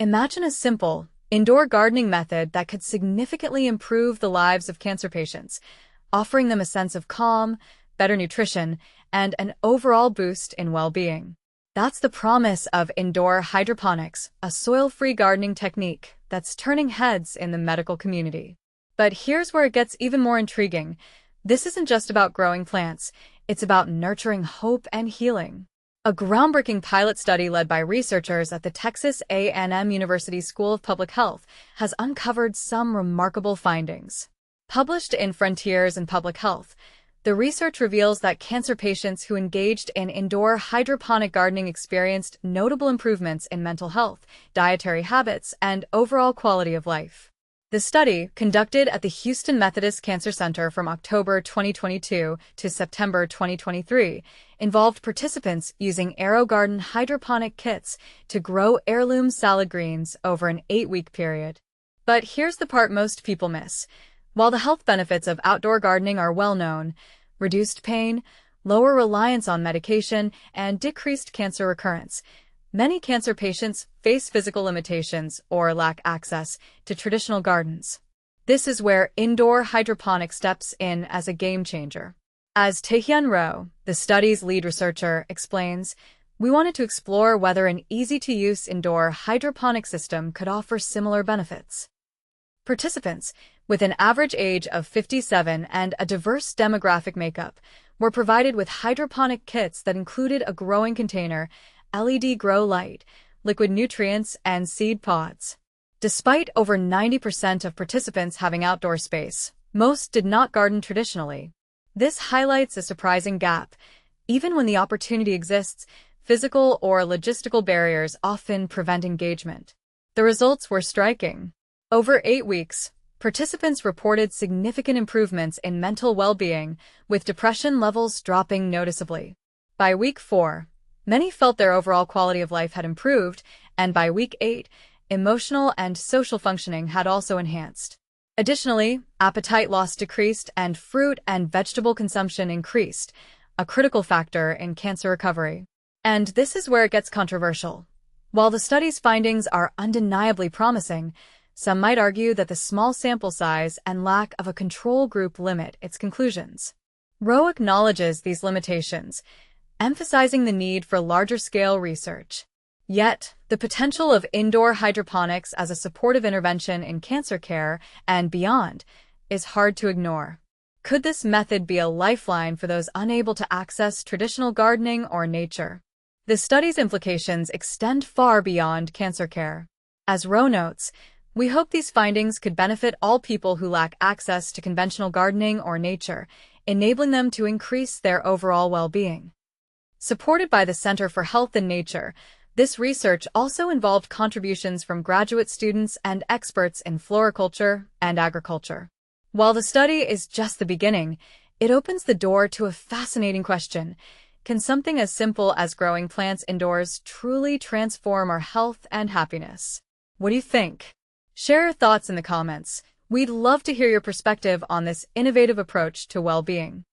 Imagine a simple, indoor gardening method that could significantly improve the lives of cancer patients, offering them a sense of calm, better nutrition, and an overall boost in well-being. That's the promise of indoor hydroponics, a soil-free gardening technique that's turning heads in the medical community. But here's where it gets even more intriguing. This isn't just about growing plants, it's about nurturing hope and healing. A groundbreaking pilot study led by researchers at the Texas A&M University School of Public Health has uncovered some remarkable findings. Published in Frontiers in Public Health, the research reveals that cancer patients who engaged in indoor hydroponic gardening experienced notable improvements in mental health, dietary habits, and overall quality of life. The study, conducted at the Houston Methodist Cancer Center from October 2022 to September 2023, involved participants using AeroGarden hydroponic kits to grow heirloom salad greens over an 8-week period. But here's the part most people miss. While the health benefits of outdoor gardening are well known, reduced pain, lower reliance on medication, and decreased cancer recurrence, many cancer patients face physical limitations or lack access to traditional gardens. This is where indoor hydroponics steps in as a game changer. As Taehyun Roh, the study's lead researcher, explains, we wanted to explore whether an easy-to-use indoor hydroponic system could offer similar benefits. Participants, with an average age of 57 and a diverse demographic makeup, were provided with hydroponic kits that included a growing container, LED grow light, liquid nutrients, and seed pods. Despite over 90% of participants having outdoor space, most did not garden traditionally. This highlights a surprising gap. Even when the opportunity exists, physical or logistical barriers often prevent engagement. The results were striking. Over 8 weeks, participants reported significant improvements in mental well-being, with depression levels dropping noticeably. By week 4, many felt their overall quality of life had improved, and by week 8, emotional and social functioning had also enhanced. Additionally, appetite loss decreased and fruit and vegetable consumption increased, a critical factor in cancer recovery. And this is where it gets controversial. While the study's findings are undeniably promising, some might argue that the small sample size and lack of a control group limit its conclusions. Roh acknowledges these limitations, emphasizing the need for larger-scale research. Yet, the potential of indoor hydroponics as a supportive intervention in cancer care and beyond is hard to ignore. Could this method be a lifeline for those unable to access traditional gardening or nature? The study's implications extend far beyond cancer care. As Roh notes, we hope these findings could benefit all people who lack access to conventional gardening or nature, enabling them to increase their overall well-being. Supported by the Center for Health and Nature, this research also involved contributions from graduate students and experts in floriculture and agriculture. While the study is just the beginning, it opens the door to a fascinating question. Can something as simple as growing plants indoors truly transform our health and happiness? What do you think? Share your thoughts in the comments. We'd love to hear your perspective on this innovative approach to well-being.